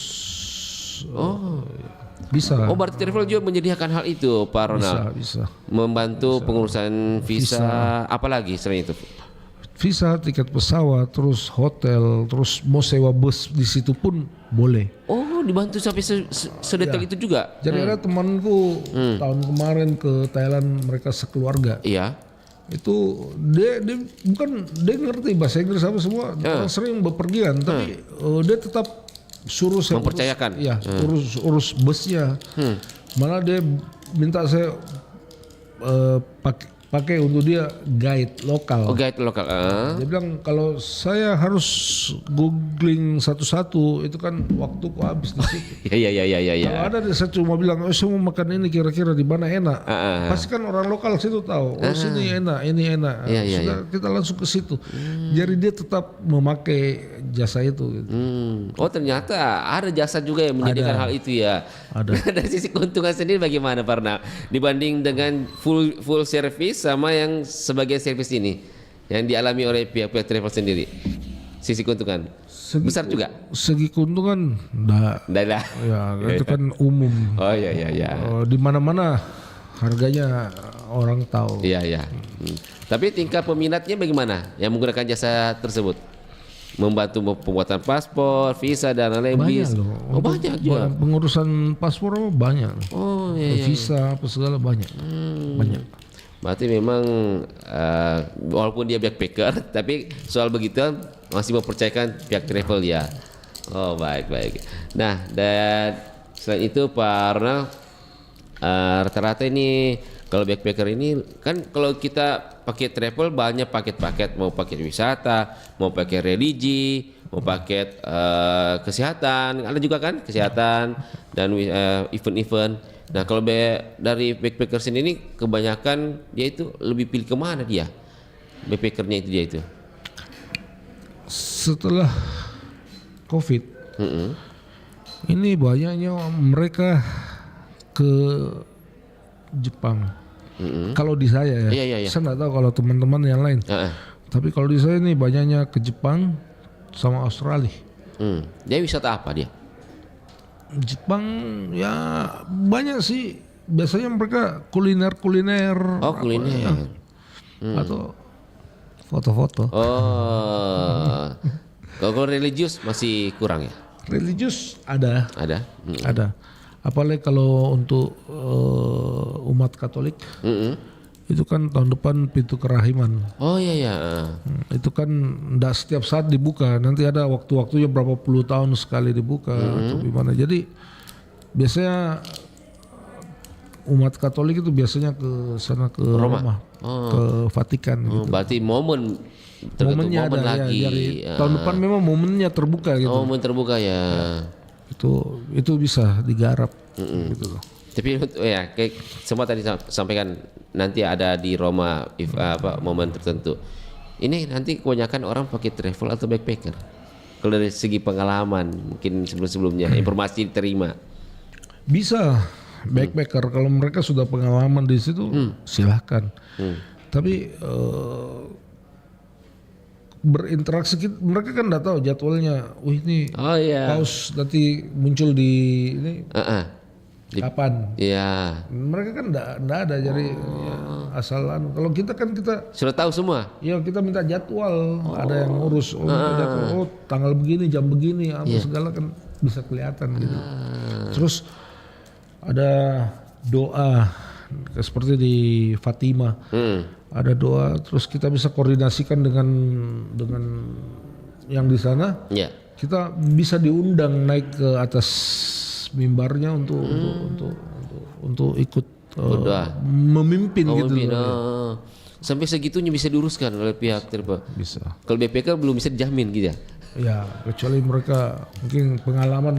Bisa. Berarti travel juga menyediakan hal itu, Pak Ronald. Bisa. Membantu pengurusan visa, apalagi selain itu? Visa, tiket pesawat, terus hotel, terus mau sewa bus di situ pun boleh. Dibantu sampai sedetail itu juga. Jadi ada temanku tahun kemarin ke Thailand, mereka sekeluarga. Iya. Itu dia ngerti bahasa Inggris apa semua, sering bepergian, tapi dia tetap suruh saya mempercayakan. Urus busnya. Malah dia minta saya pakai untuk dia guide lokal. Oh, guide lokal. Dia bilang kalau saya harus googling satu-satu itu kan waktuku habis di situ. Iya. Kalau ada saya cuma bilang, saya mau makan ini kira-kira di mana enak. Pasti kan orang lokal situ tahu. Sini enak, ini enak. Sudah kita langsung ke situ. Jadi dia tetap memakai jasa itu. Gitu. Oh ternyata ada jasa juga yang menyediakan hal itu ya. Ada. Dari sisi keuntungan sendiri bagaimana Parna? Dibanding dengan full service sama yang sebagian servis ini yang dialami oleh pihak-pihak travel sendiri, sisi keuntungan besar juga. Segi keuntungan enggak lah. Ya itu kan umum. Oh iya. Di mana-mana harganya orang tahu. Iya. Tapi tingkat peminatnya bagaimana yang menggunakan jasa tersebut? Membantu pembuatan paspor, visa dan lain-lain. Banyak loh. Oh banyak juga. Pengurusan paspor banyak. Oh iya. Visa apa segala banyak. Banyak. Berarti memang walaupun dia backpacker, tapi soal begitu masih mempercayakan pihak travel ya. Oh baik. Nah dan selain itu Pak Ronald, rata-rata ini kalau backpacker ini kan kalau kita pakai travel banyak paket-paket, mau paket wisata, mau pakai religi, mau paket kesehatan, ada juga kan kesehatan dan event-event. Nah kalau dari backpacker sendiri kebanyakan dia itu lebih pilih kemana dia backpackernya itu dia itu? Setelah COVID, ini banyaknya mereka ke Jepang. Kalau di saya ya, saya nggak tahu kalau teman-teman yang lain. Tapi kalau di saya ini banyaknya ke Jepang sama Australia. Dia wisata apa dia? Jepang ya banyak sih. Biasanya mereka kuliner. Oh kuliner. Atau foto-foto. Oh. Kalau religius masih kurang ya? Religius ada. Ada. Apalagi kalau untuk umat Katolik, itu kan tahun depan pintu kerahiman. Oh iya. Itu kan tidak setiap saat dibuka, nanti ada waktu-waktunya berapa puluh tahun sekali dibuka atau gimana. Jadi biasanya umat Katolik itu biasanya ke sana ke Roma, ke Vatikan. Gitu. Berarti momennya ada lagi. Ya, dari tahun depan memang momennya terbuka gitu. Momen terbuka ya. Itu bisa digarap gitu loh. Tapi ya kayak semua tadi sampaikan nanti ada di Roma momen tertentu. Ini nanti kebanyakan orang pakai travel atau backpacker. Kalau dari segi pengalaman mungkin sebelum-sebelumnya informasi diterima. Bisa backpacker kalau mereka sudah pengalaman di situ silahkan. Tapi berinteraksi mereka kan nggak tahu jadwalnya. Ini paus nanti muncul di ini kapan? Iya. Mereka kan nggak ada jadi ya, asalan. Kalau kita sudah tahu semua. Ya kita minta jadwal. Ada yang ngurus. Jadwal. Tanggal begini, jam begini, apa segala kan bisa kelihatan gitu. Terus ada doa seperti di Fatima. Ada doa, terus kita bisa koordinasikan dengan yang di sana. Kita bisa diundang naik ke atas mimbarnya untuk ikut memimpin gitu. Sampai segitunya bisa diuruskan oleh pihak travel. Bisa. Kalau BPK belum bisa dijamin gitu ya. Ya, kecuali mereka mungkin pengalaman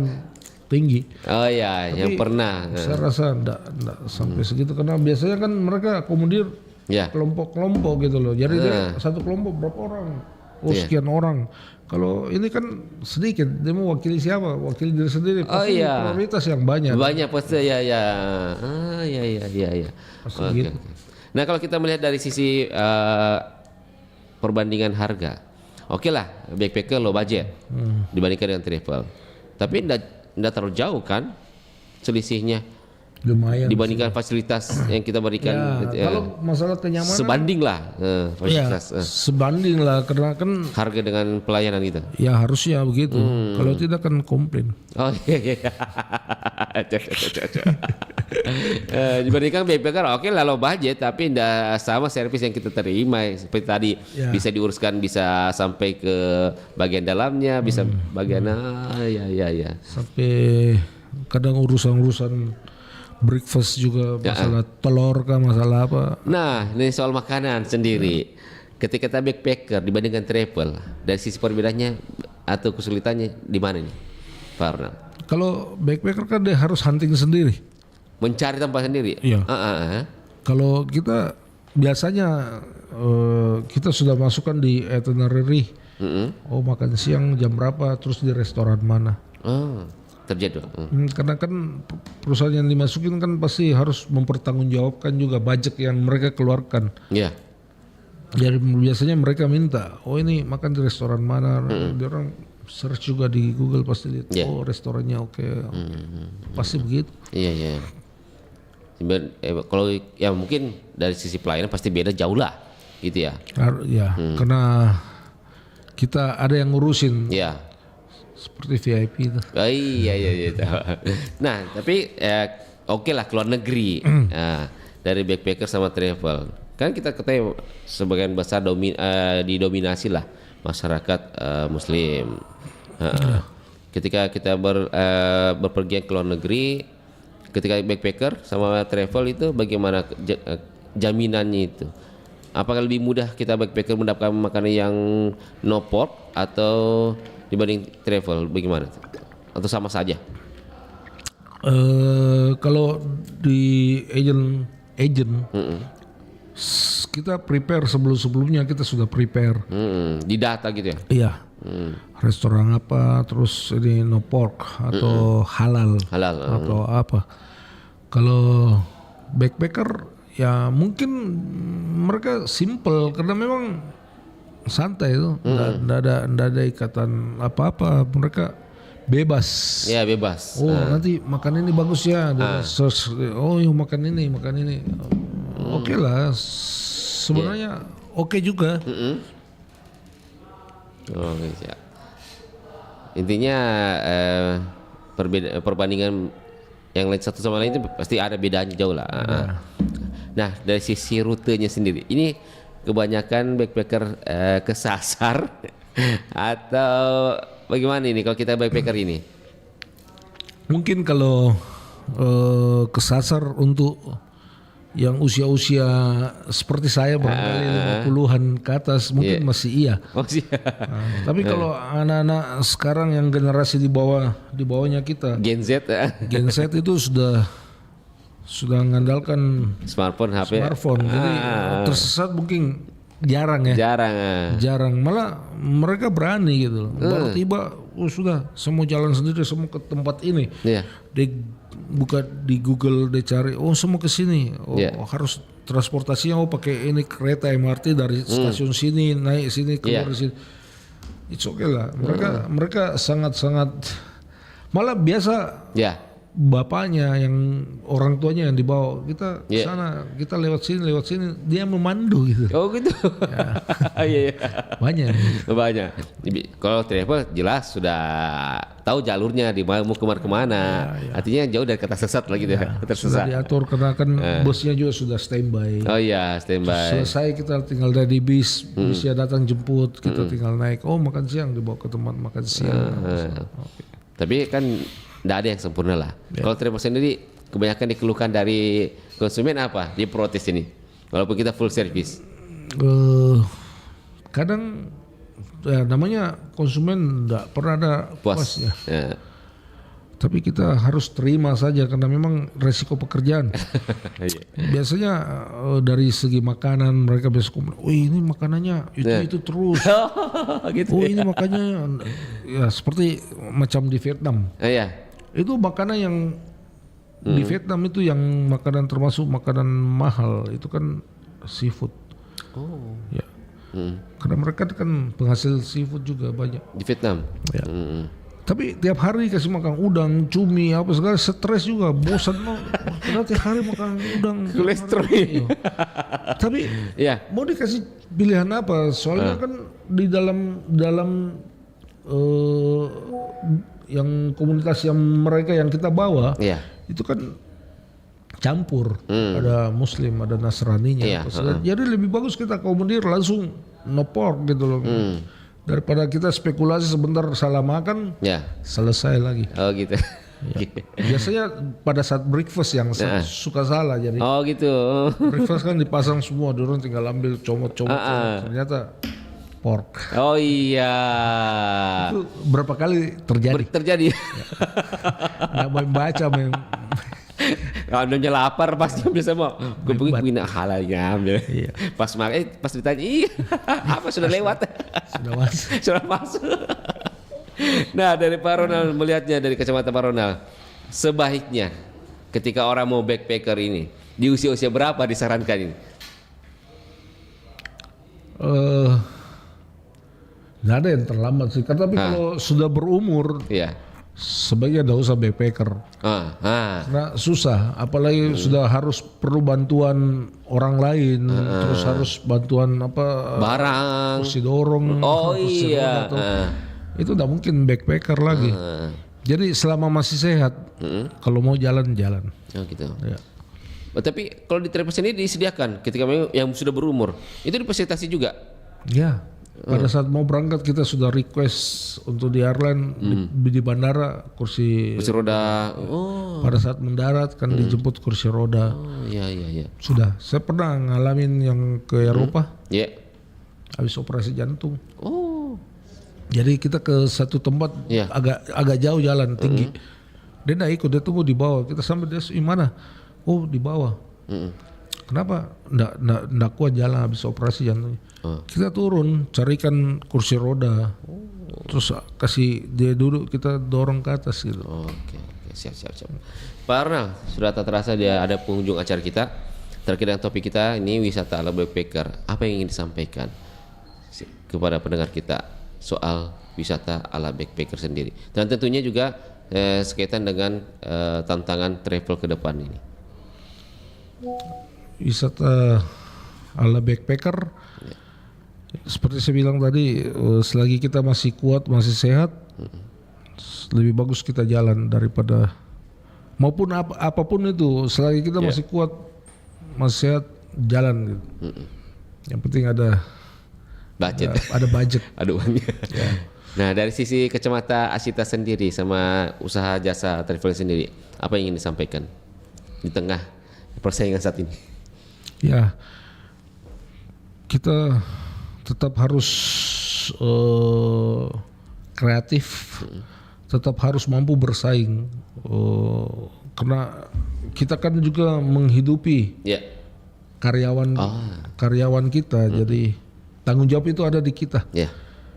tinggi. Oh ya, tapi yang pernah. Saya rasa enggak sampai segitu karena biasanya kan mereka akomodir kelompok-kelompok gitu loh. Jadi dia satu kelompok berapa orang? Sekian orang. Kalau ini kan sedikit, dia mau wakili siapa? Wakili diri sendiri. Pasti prioritas yang banyak. Banyak pasti ya. Iya. Okay. Nah kalau kita melihat dari sisi perbandingan harga, oke lah backpacker low budget dibandingkan dengan travel. Tapi enggak terlalu jauh kan selisihnya. Lumayan dibandingkan fasilitas yang kita berikan. Kalau masalah kenyamanan sebanding lah fasilitas. Sebanding lah karena kan harga dengan pelayanan kita. Ya harusnya begitu. Kalau tidak kan komplain. Oh iya. Dibandingkan backpacker oke lah low budget tapi tidak sama servis yang kita terima seperti tadi bisa diuruskan bisa sampai ke bagian dalamnya bisa bagian ya. Sampai kadang urusan breakfast juga, masalah telur kah, masalah apa. Nah, ini soal makanan sendiri. Ketika kita backpacker dibandingkan travel, dari sisi perbedaannya atau kesulitannya di mana nih, Pak Arnal? Kalau backpacker kan dia harus hunting sendiri, mencari tempat sendiri. Iya. Kalau kita biasanya kita sudah masukkan di itinerary. Oh, makan siang jam berapa, terus di restoran mana. Terjadi. Karena kan perusahaan yang dimasukin kan pasti harus mempertanggungjawabkan juga budget yang mereka keluarkan. Iya. Jadi biasanya mereka minta, oh ini makan di restoran mana. Dia orang search juga di Google pasti lihat, oh restorannya oke. Pasti begitu. Iya. Kalau ya mungkin dari sisi pelayanan pasti beda jauh lah, gitu ya. Karena kita ada yang ngurusin. Iya. Seperti VIP itu. Oh, iya. Nah, tapi oke lah keluar negeri. Dari backpacker sama travel. Kan kita ketahui sebagian besar didominasi lah masyarakat Muslim. Ketika kita berpergian ke luar negeri, ketika backpacker sama travel itu bagaimana jaminannya itu? Apakah lebih mudah kita backpacker mendapatkan makanan yang no pork atau dibanding travel, bagaimana? Atau sama saja? Kalau di agent kita prepare sebelumnya kita sudah prepare. Di data gitu ya? Iya. Restoran apa, terus ini no pork atau halal atau apa. Kalau backpacker ya mungkin mereka simple karena memang santai itu, nggak ada ikatan apa-apa, mereka bebas. Ya bebas. Oh nanti makan ini bagus ya, search. Oh yuk makan ini. Oke lah, sebenarnya oke juga. Oke, siap. Intinya perbandingan yang lain satu sama lain itu pasti ada bedanya jauh lah. Nah dari sisi rutenya sendiri, ini kebanyakan backpacker kesasar atau bagaimana ini kalau kita backpacker ini? Mungkin kalau kesasar untuk yang usia-usia seperti saya barangkali 50-an ke atas mungkin masih iya. Tapi kalau anak-anak sekarang yang generasi di bawahnya kita, Gen Z itu sudah mengandalkan smartphone, HP. Jadi tersesat mungkin jarang ya. Jarang. Malah mereka berani gitu loh. Baru tiba sudah semua jalan sendiri, semua ke tempat ini. Dia buka di Google, dia cari semua ke sini. Harus transportasinya pakai ini kereta MRT dari stasiun sini naik sini keluar sini. It's okay lah. Mereka sangat-sangat malah biasa. Bapaknya yang orang tuanya yang dibawa kita sana, kita lewat sini dia memandu gitu. Oh gitu. Iya. Banyak. Kalau travel jelas sudah tahu jalurnya di mana mau kemana. Artinya jauh dari kata sesat lagi gitu. Sudah diatur karena kan bosnya juga sudah standby. Oh iya, standby. Selesai kita tinggal dari bisnya datang jemput, kita tinggal naik. Oh makan siang dibawa ke tempat makan siang. Tapi kan tidak ada yang sempurna lah. Kalau travel sendiri kebanyakan dikeluhkan dari konsumen apa? Dia protes ini. Walaupun kita full service. Kadang namanya konsumen tidak pernah ada puas ya. Tapi kita harus terima saja karena memang resiko pekerjaan. Biasanya dari segi makanan mereka biasa komen, ini makanannya itu terus. Ini makannya ya seperti macam di Vietnam. Itu makanan yang di Vietnam itu yang makanan termasuk makanan mahal itu kan seafood. Karena mereka kan penghasil seafood juga banyak di Vietnam. Tapi tiap hari kasih makan udang, cumi, apa segala, stres juga, bosan mau. Karena tiap hari makan udang. Kolesterol. Tapi mau dikasih pilihan apa? Soalnya kan di dalam yang komunitas yang mereka yang kita bawa itu kan campur, ada Muslim, ada Nasraninya. Jadi lebih bagus kita komodir langsung no pork gitu loh. Daripada kita spekulasi sebentar salah makan, selesai lagi. Oh gitu. Biasanya pada saat breakfast yang suka salah jadi. Oh gitu. Breakfast kan dipasang semua, dorong tinggal ambil comot-comot. Ternyata pork. Oh iya. Itu berapa kali terjadi? Terjadi. Nggak mau baca Kalau namanya lapar pasti ambil semua. Gue punya halalnya ambil. Iya. Pas ditanya, apa sudah lewat? Sudah masuk. Nah, dari Pak Ronald melihatnya dari kacamata Pak Ronald, sebaiknya ketika orang mau backpacker ini di usia-usia berapa disarankan ini? Nggak ada yang terlambat sih. Tapi kalau sudah berumur, sebaiknya tidak usah backpacker. Karena susah, apalagi sudah harus perlu bantuan orang lain, terus harus bantuan barang, kursi dorong, kursi roda, itu tidak mungkin backpacker lagi. Jadi selama masih sehat, kalau mau jalan. Oh gitu. Ya. Tapi kalau di travel sendiri disediakan ketika yang sudah berumur, itu difasilitasi juga. Ya. Pada saat mau berangkat kita sudah request untuk di airline di bandara kursi roda. Pada saat mendarat kan dijemput kursi roda. Iya. Sudah. Saya pernah ngalamin yang ke Eropa. Habis operasi jantung. Jadi kita ke satu tempat agak jauh jalan tinggi. Dia nggak ikut, dia tunggu di bawah. Kita sampai dia mana? Oh di bawah. Kenapa? Nggak kuat jalan habis operasi jantungnya. Kita turun, carikan kursi roda, terus kasih dia duduk, kita dorong ke atas gitu. Oke, siap. Pak Arnal, sudah tak terasa dia ada pengunjung acara kita. Terkait dengan topik kita ini wisata ala backpacker. Apa yang ingin disampaikan kepada pendengar kita soal wisata ala backpacker sendiri? Dan tentunya juga sekaitan dengan tantangan travel ke depan ini. Wisata ala backpacker, seperti saya bilang tadi, selagi kita masih kuat, masih sehat, lebih bagus kita jalan daripada maupun apapun itu. Selagi kita masih kuat, masih sehat, jalan gitu. Yang penting ada budget. Ada budget. Ada uangnya. Nah, dari sisi kacamata Asita sendiri sama usaha jasa travel sendiri, apa yang ingin disampaikan di tengah persaingan saat ini? Ya, kita tetap harus kreatif, tetap harus mampu bersaing, karena kita kan juga menghidupi karyawan kita, jadi tanggung jawab itu ada di kita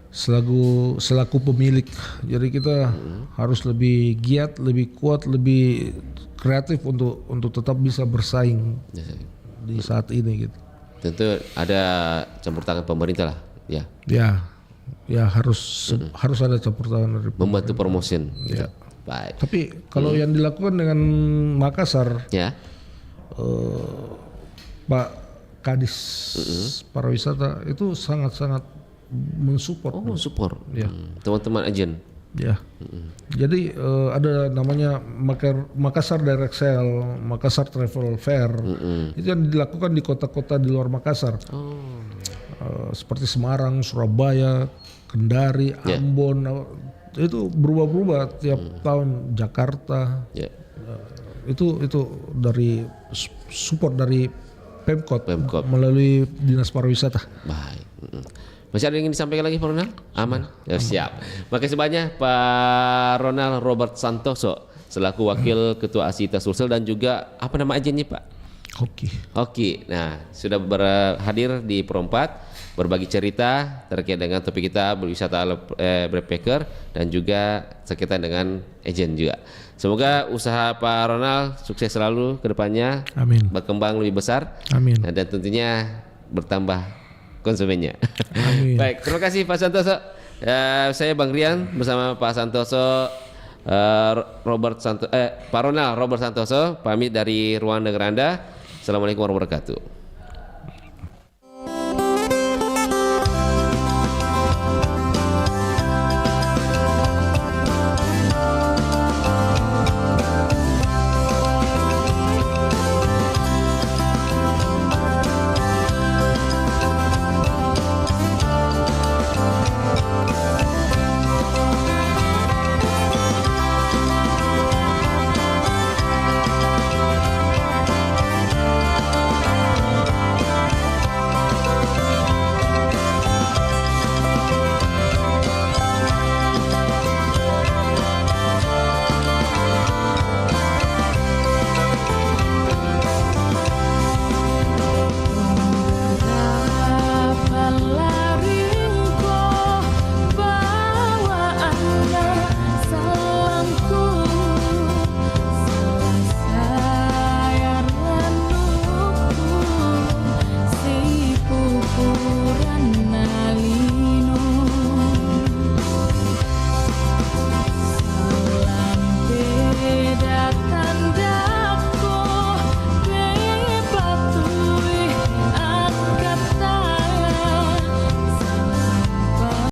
selaku pemilik. Jadi kita harus lebih giat, lebih kuat, lebih kreatif untuk tetap bisa bersaing di saat ini gitu. Tentu ada campur tangan pemerintah lah, ya harus ada campur tangan dari membantu promotion. Ya. Baik. Tapi kalau yang dilakukan dengan Makassar, Pak Kadis pariwisata itu sangat mensupport. Support. Teman-teman agen. Ya. Jadi ada namanya Makassar Direct Sale, Makassar Travel Fair. Itu yang dilakukan di kota-kota di luar Makassar. Seperti Semarang, Surabaya, Kendari, Ambon. Itu berubah-ubah tiap tahun. Jakarta. Itu dari support dari Pemkot melalui Dinas Pariwisata. Baik. Masih ada yang ingin disampaikan lagi Pak Ronald? Aman? Ya, siap. Makasih banyak Pak Ronald Robert Santoso selaku Wakil Ketua Asita Sulsel dan juga apa nama agennya Pak? Hoki. Nah, sudah hadir di Pro 4 berbagi cerita terkait dengan topik kita berwisata ala backpacker dan juga sekaitan dengan agen juga. Semoga usaha Pak Ronald sukses selalu ke depannya. Amin. Berkembang lebih besar. Amin. Dan tentunya bertambah konsumennya. Amin. Baik, terima kasih Pak Santoso. Saya Bang Rian bersama Pak Santoso, Pak Ronald Robert Santoso pamit dari ruang dengar Anda. Assalamualaikum warahmatullahi wabarakatuh.